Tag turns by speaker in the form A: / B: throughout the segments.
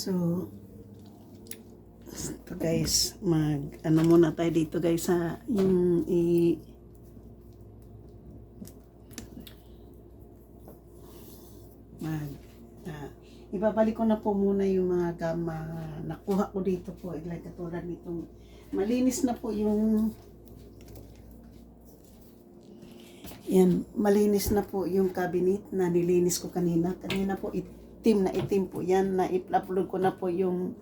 A: So, ito guys, ano muna tayo dito guys sa yung mag ibabalik ko na po muna yung mga gama nakuha ko dito po, like katulad nitong malinis na po yung yan, malinis na po yung cabinet na nilinis ko kanina po itim po yan, na i-upload ko na po yung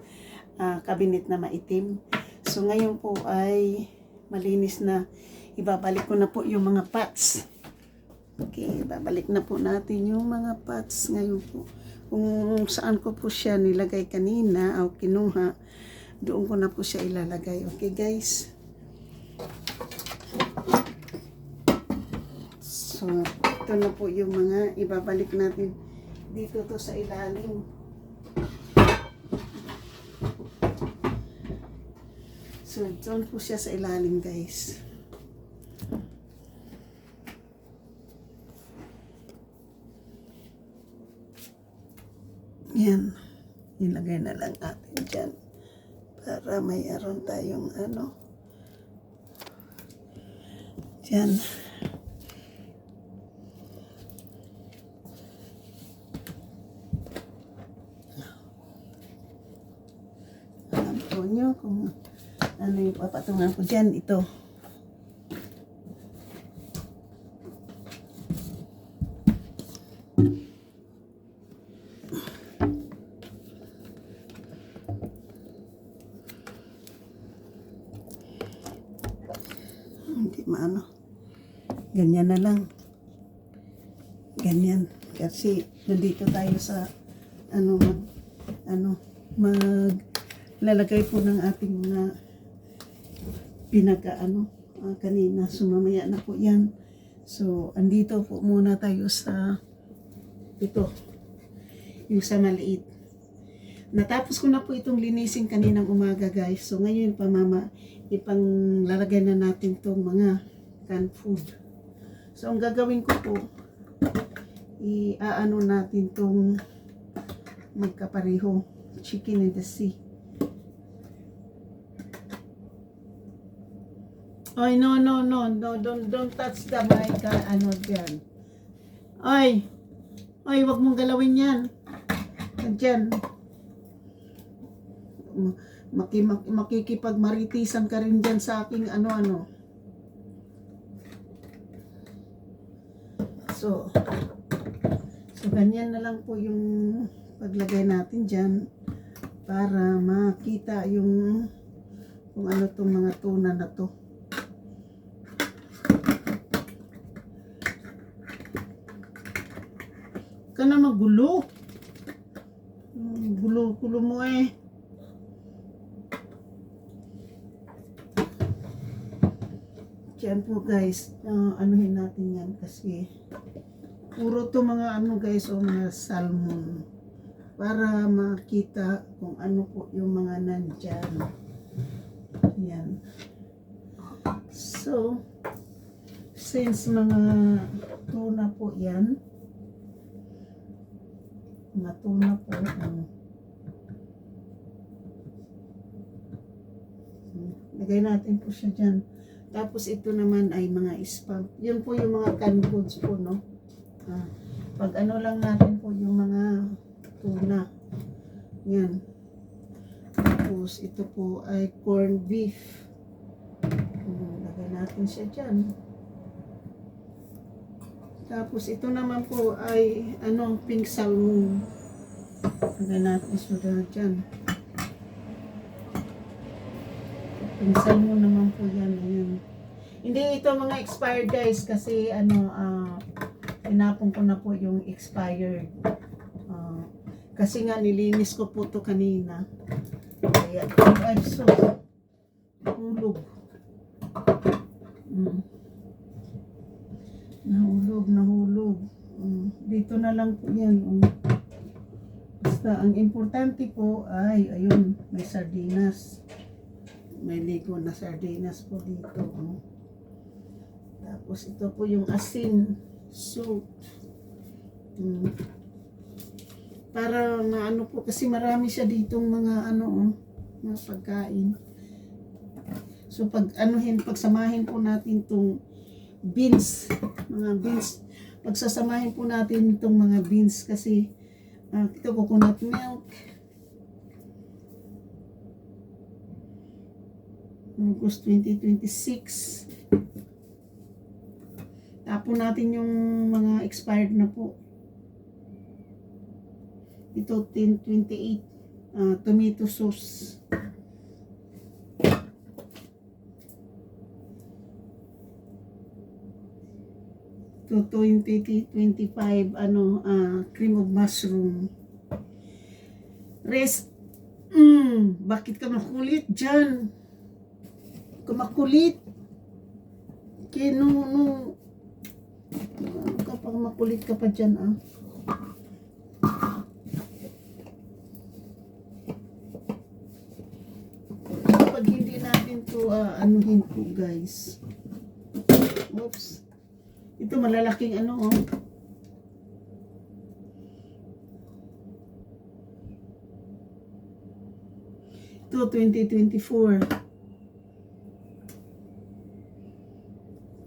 A: cabinet na maitim. So ngayon po ay malinis na, ibabalik ko na po yung mga pots. Okay, babalik na po natin yung mga pots ngayon po. Kung saan ko po siya nilagay kanina o kinuha, doon ko na po siya ilalagay. Okay guys. So, ito na po yung mga ibabalik natin dito to sa ilalim. So, doon po siya sa ilalim guys. Yan. Ilagay na lang natin dyan. Para mayroon tayong ano. Dyan. Alam po nyo kung ano yung papatungan ko dyan. Ito. Hindi maano. Ganyan na lang. Ganyan. Kasi nandito tayo sa maglalagay po ng ating mga kanina. So mamaya na po yan. So andito po muna tayo sa ito. Yung sa maliit. Natapos ko na po itong linisin kaninang umaga guys. So ngayon ipanglalagay na natin itong mga canned food. So ang gagawin ko po, iaano natin itong magkapareho. Chicken in the sea. Oy, no, don't touch the mic, dyan. Oy, wag mong galawin yan. Dyan. Makikipagmaritisan ka rin dyan sa aking So ganyan na lang po yung paglagay natin dyan para makita yung kung ano tong mga tuna na to. Ka na magulo. Gulo mo eh. Diyan po guys, anuhin natin yan kasi puro to mga guys o mga salmon para makita kung ano po yung mga nandyan. Yan. So, since mga tuna po yan, mga tuna po, lagay natin po siya dyan. Tapos ito naman ay mga spam. Yun po yung mga canned goods po, no? Pag lang natin po yung mga tuna. Yan. Tapos ito po ay corned beef. Lagay natin siya dyan. Tapos ito naman po ay pink salmon. Lagay natin siya dyan. Pink salmon naman po yan. Ayan. Hindi ito mga expired guys kasi tinapon ko na po yung expired. Kasi nga nilinis ko po to kanina. Kaya ay so nahulog. Nahulog. Dito na lang po yan. Basta ang importante po ay ayun, may sardinas. May ligo na sardinas po dito. Tapos ito po yung asin soup. Para maano po, kasi marami siya ditong mga ano, oh, mga pagkain. So pagsamahin po natin tong beans, mga beans. Pagsasamahin po natin itong mga beans kasi ito coconut milk. August 2026. Tapon natin yung mga expired na po. Ito 1028. Tomato sauce. Ito 2025 cream of mushroom. Rest. Bakit ka makulit dyan? Makulit. Ano ka pa, makulit ka pa dyan, Pag hindi natin to anuhin po, guys. Oops. Ito malalaking Ito 2024.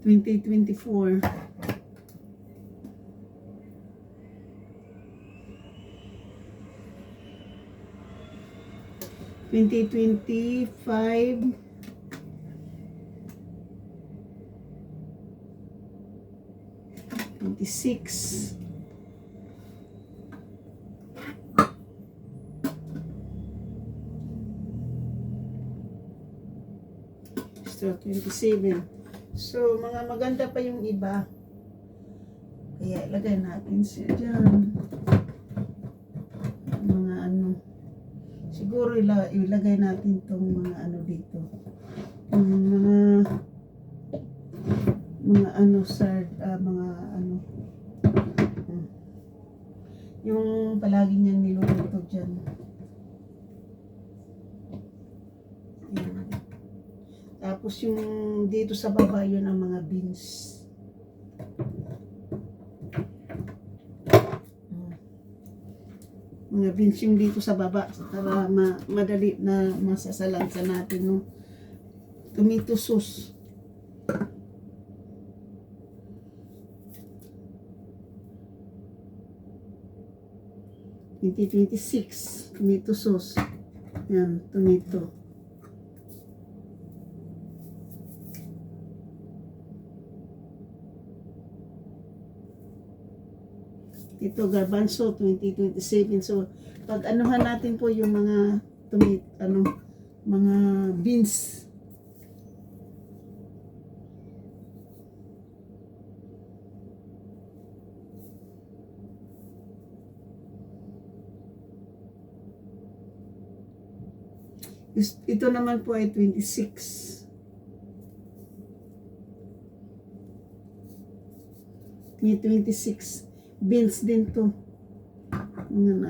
A: 2024. Twenty 26. So 27. So mga maganda pa yung iba. Kaya ilagay natin siya dyan. Mga siguro ilagay natin tong mga dito. Yung palagi niyang niluluto dyan. Ayan. Tapos yung dito sa baba, yun ang mga beans. Mga beans yung dito sa baba para madali na masasalansa natin, no? Tomato sauce. $2026 tomato sauce. Yan, tomato. Ito garbanzo 2027. So pag anuhan natin po yung mga mga beans. Ito naman po ay 26. 26 beans din to. Yan,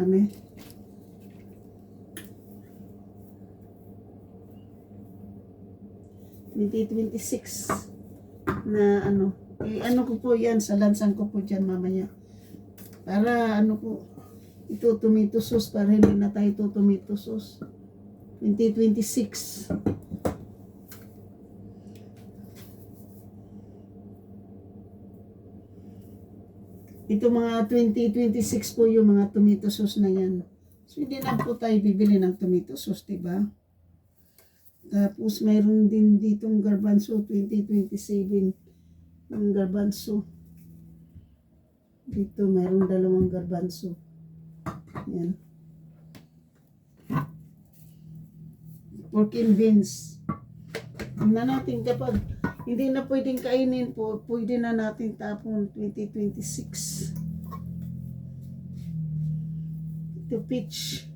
A: 2026 na ko po yan, sa lansan ko po dyan mamaya. Para po, ito tomato sauce, para hindi na tayo ito tomato sauce. 2026. Ito mga 2026 po yung mga tomato sauce na yan. So hindi na po tayo bibili ng tomato sauce, diba? Tapos mayroon din ditong garbanzo 2027. Yung garbanzo. Dito mayroon 2 garbanzo. Yan. Pork and beans. Tingnan natin kapag hindi na pwedeng kainin po, pwede na natin tapon 2026. Ito peach.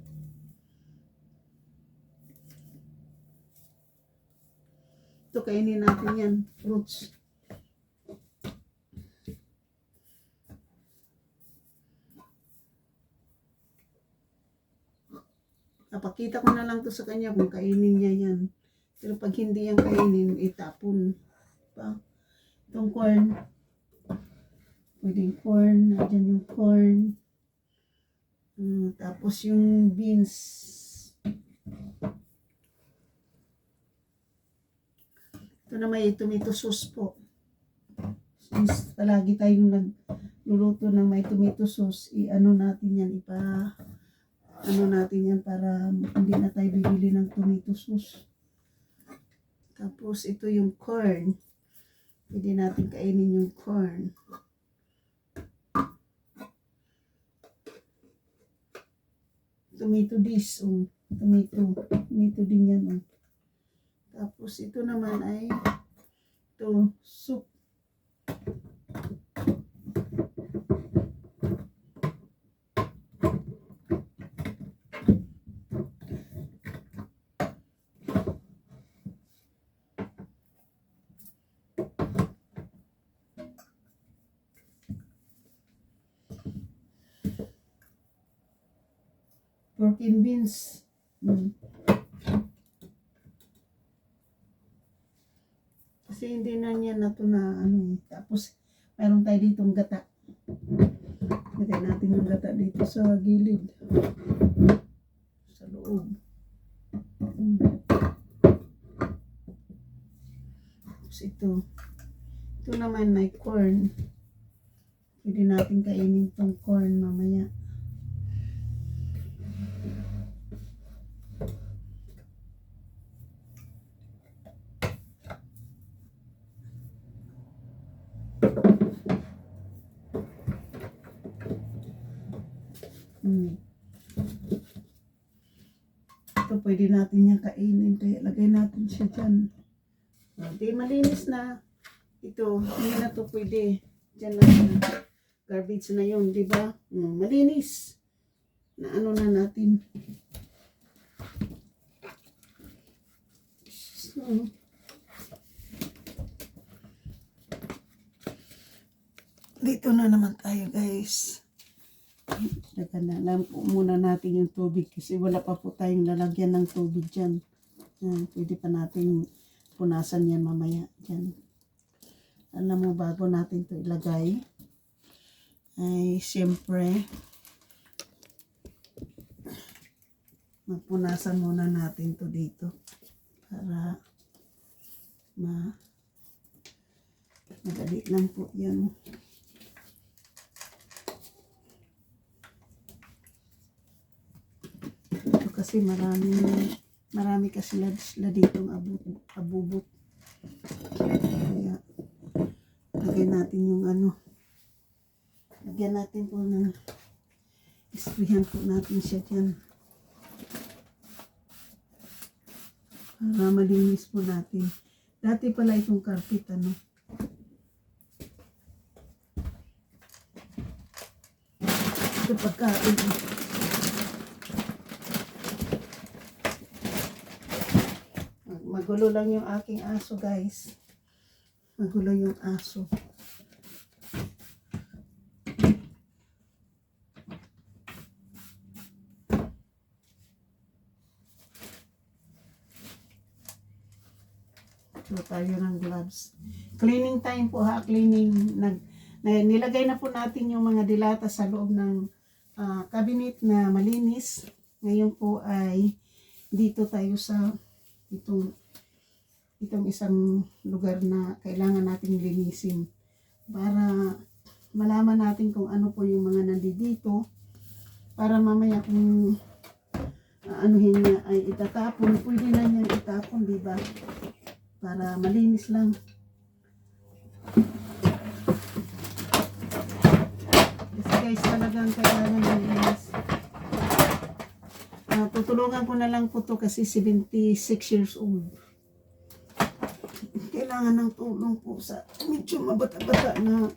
A: Ito kainin natin yan, fruits. Napakita ko na lang to sa kanya kung kainin niya yan. Pero pag hindi yan kainin, itapon. Pa. Itong corn. Pwedeng corn. Nandiyan yung corn. Tapos yung beans. Ito na may tomato sauce po. Since palagi tayong nagluluto ng may tomato sauce, i-ano natin yan, ano natin yan para hindi na tayo bibili ng tomato sauce. Tapos ito yung corn. Pwede natin kainin yung corn. Tomato dish, tomato din yan. Tapos ito naman ay ito, soup. Pork and beans. Kasi hindi na niya na ito na ano. Tapos, mayroon tayo ditong gata. Lagay natin yung gata dito sa gilid. Sa loob. Tapos ito. Ito naman may corn. Pwede natin kainin itong corn mamaya. Ito pwede natin yan kainin. Kaya lagay natin siya dyan. Di malinis na. Ito, hindi na to pwede. Dyan na garbage na yun, di ba? Malinis. Na ano na natin. So, dito na naman tayo, guys. Dagan na lang po muna natin yung tubig kasi wala pa po tayong lalagyan ng tubig dyan. Pwede pa natin punasan yan mamaya dyan. Alam mo, bago natin to ilagay ay siyempre magpunasan muna natin to dito para madali lang po yan. Kasi marami kasi sila ditong abubot. Kaya lagyan natin yung ano. Lagyan natin po ng isprihan po natin siya dyan. Para malinis po natin. Dati pala itong carpet ano. Ito pagkain. Magulo lang yung aking aso, guys. Magulo yung aso. Ito tayo ng gloves. Cleaning time po ha, cleaning. Nilagay na po natin yung mga dilata sa loob ng cabinet na malinis. Ngayon po ay dito tayo sa itong isang lugar na kailangan nating linisin para malaman natin kung ano po yung mga nandito para mamaya kung anuhin niya ay itatapon, pwede na niyang itapon, diba? Para malinis lang. Kasi guys, talagang kailangan malinis. Tutulungan ko na lang po to kasi 76 years old. Kailangan ng tulong po sa medyo mabata-bata na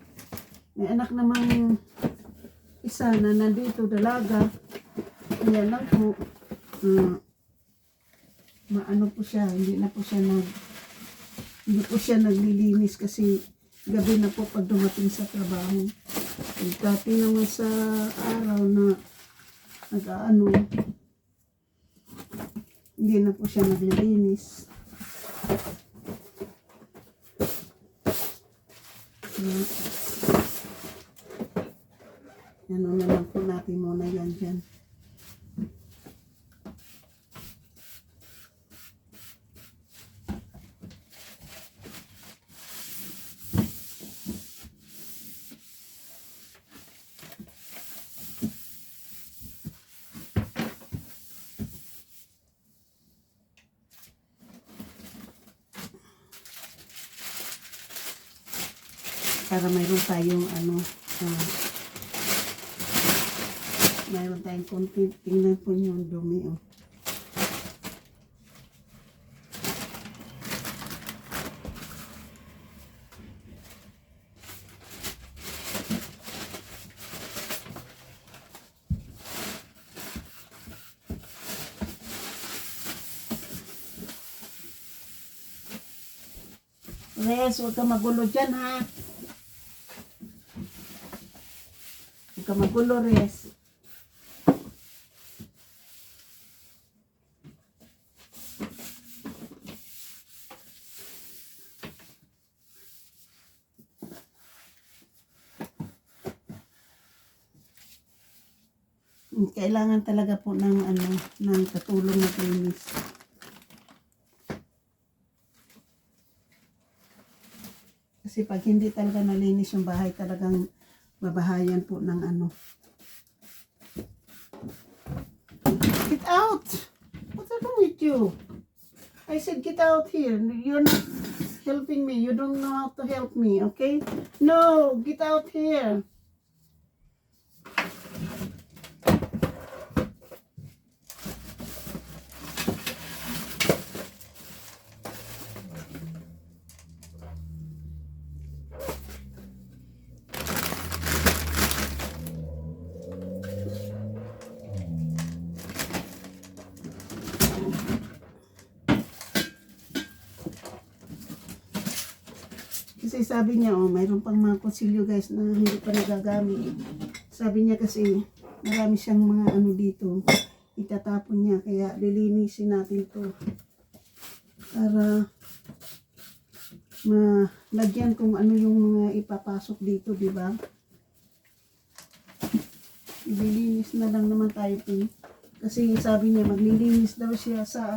A: may anak namang isa na nandito dalaga. Kaya lang po maano po siya, hindi po siya naglilinis kasi gabi na po pag dumating sa trabaho. Pagdating naman sa araw na nag-aano, hindi na po siya naglilinis. Ano na lang po natin muna yan dyan. para mayroon tayong mayroon tayong konti. Tingnan po yung dumi, oh. Res, huwag ka magulo dyan, ha? Huwag ka magulo, Res. Kailangan talaga po ng ng katulong na klinis. Kasi pag hindi talaga nalinis yung bahay, talagang babahayan po ng Get out! What's wrong with you? I said get out here. You're not helping me. You don't know how to help me, okay? No, get out here. Kasi sabi niya, mayroon pang mga kutsilyo guys na hindi pa nagagamit. Sabi niya kasi marami siyang mga dito. Itatapon niya, kaya lilinisin natin to para malagyan kung ano yung mga ipapasok dito, di ba? Ililinis na lang naman tayo po. Kasi sabi niya maglilinis daw siya sa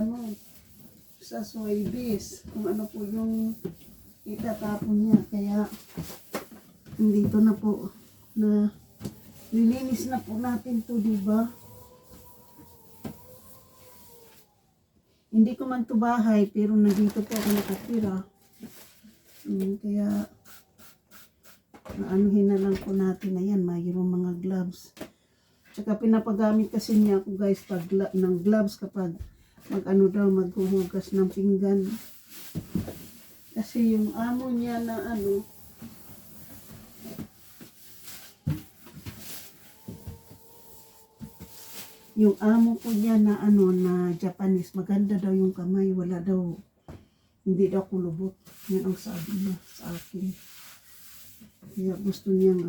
A: sa soybis, kung ano po yung itatapon niya, kaya dito na po na lilinis na po natin to, di ba? Hindi ko man to bahay, pero nandito po ako nakatira. Kaya naanuhin na lang po natin. Ayan, mayroong mga gloves. Tsaka pinapagamit kasi niya ako guys ng gloves kapag maghuhugas ng pinggan. Kasi yung amo niya na yung amo ko niya na na Japanese, maganda daw yung kamay, wala daw, hindi daw kulubot. Yan ang sabi niya sa akin. Kaya gusto niyang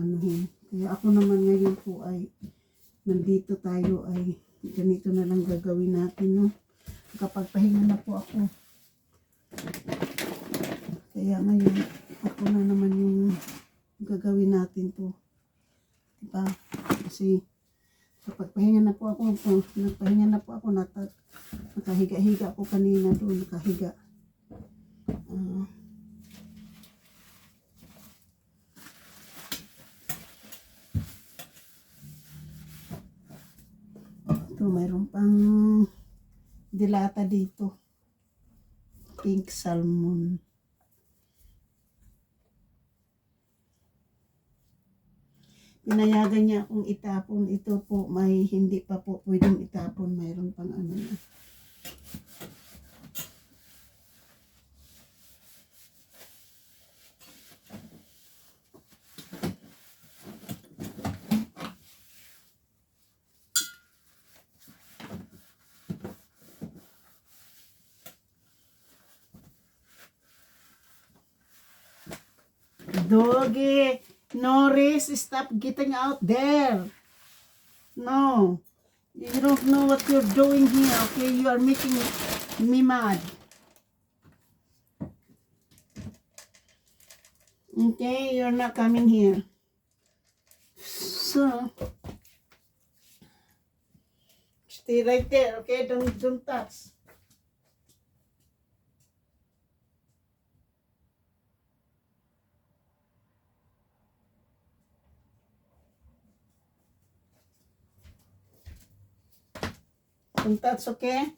A: Kaya ako naman ngayon po ay nandito tayo, ay ganito na lang gagawin natin, no? Kapag pahinga na po ako. Kaya ngayon, ako na naman yung gagawin natin to. Diba? Kasi kapag pahinga na po ako, nagpahinga na po ako, nakahiga-higa ako kanina doon, nakahiga. Ito, mayroon pang dilata dito. Pink salmon. Pinayagan niya akong itapon. Ito po, may hindi pa po pwedeng itapon. Mayroon pang na. Doggy, Norris, stop getting out there. No, you don't know what you're doing here, okay? You are making me mad. Okay, you're not coming here. So, stay right there, okay? Don't touch. Don't touch, okay?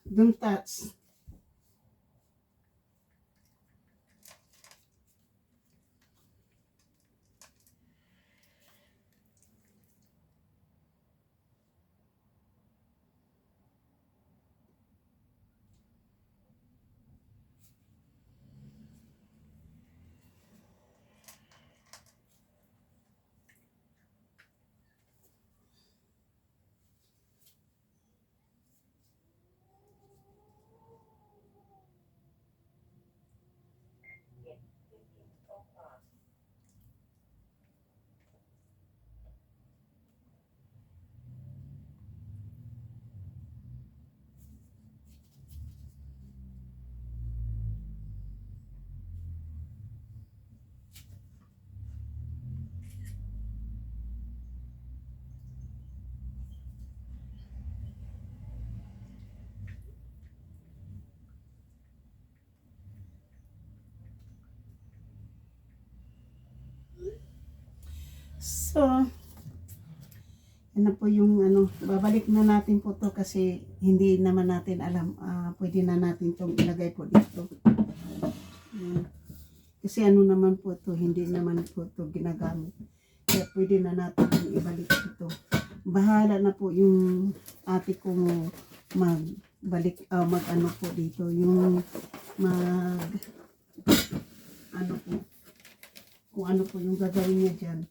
A: Don't touch. So, yan na po yung ano, babalik na natin po to kasi hindi naman natin alam, pwede na natin itong ilagay po dito. Yan. Kasi ano naman po to, hindi naman po to ginagamit. Kaya pwede na natin itong ibalik ito. Bahala na po yung ate kong magbalik, mag ano po dito, yung mag, ano po, kung ano po yung gagawin niya dyan.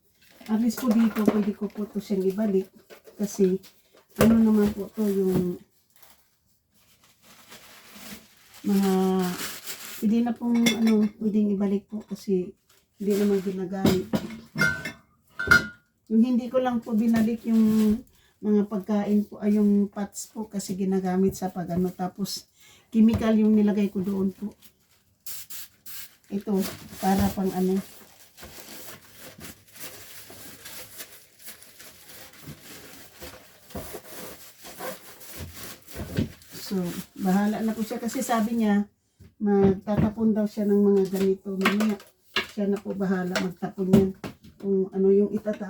A: At least po dito, pwede ko po to siyang ibalik. Kasi, ano naman po to yung mga, hindi na pong ano, pwedeng ibalik po kasi hindi naman ginagamit. Yung hindi ko lang po binalik yung mga pagkain po, ay yung pots po kasi ginagamit sa pagano. Tapos, chemical yung nilagay ko doon po. Ito, para pang ano. So, bahala na po siya kasi sabi niya, magtatapon daw siya ng mga ganito. Mamaya, siya na po bahala magtapon yan. Kung ano yung itatapon.